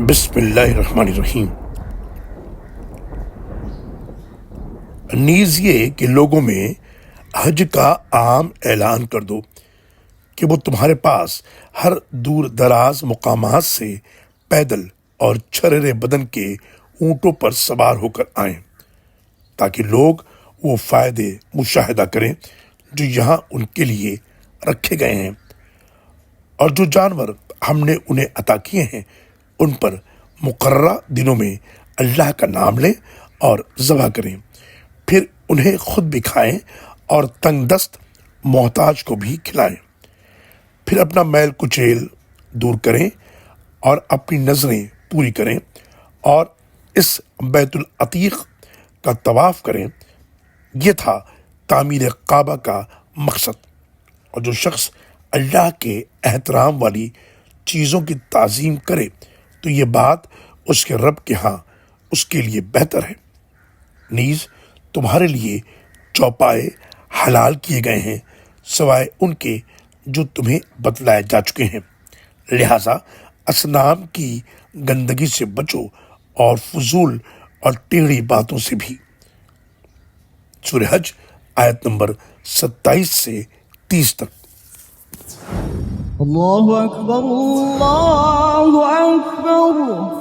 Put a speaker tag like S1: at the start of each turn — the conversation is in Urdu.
S1: بسم اللہ الرحمن الرحیم۔ نیز یہ کہ لوگوں میں حج کا عام اعلان کر دو کہ وہ تمہارے پاس ہر دور دراز مقامات سے پیدل اور چھررے بدن کے اونٹوں پر سوار ہو کر آئیں، تاکہ لوگ وہ فائدے مشاہدہ کریں جو یہاں ان کے لیے رکھے گئے ہیں، اور جو جانور ہم نے انہیں عطا کیے ہیں ان پر مقررہ دنوں میں اللہ کا نام لیں اور ذبح کریں، پھر انہیں خود بھی کھائیں اور تنگ دست محتاج کو بھی کھلائیں۔ پھر اپنا میل کچیل دور کریں اور اپنی نظریں پوری کریں اور اس بیت العتیق کا طواف کریں۔ یہ تھا تعمیر کعبہ کا مقصد، اور جو شخص اللہ کے احترام والی چیزوں کی تعظیم کرے تو یہ بات اس کے رب کے ہاں اس کے لیے بہتر ہے۔ نیز تمہارے لیے چوپائے حلال کیے گئے ہیں سوائے ان کے جو تمہیں بتلائے جا چکے ہیں، لہذا اصنام کی گندگی سے بچو اور فضول اور ٹیڑھی باتوں سے بھی۔ سورہ حج آیت نمبر 27 سے 30 تک۔
S2: اللہ اکبر اللہ اکبر۔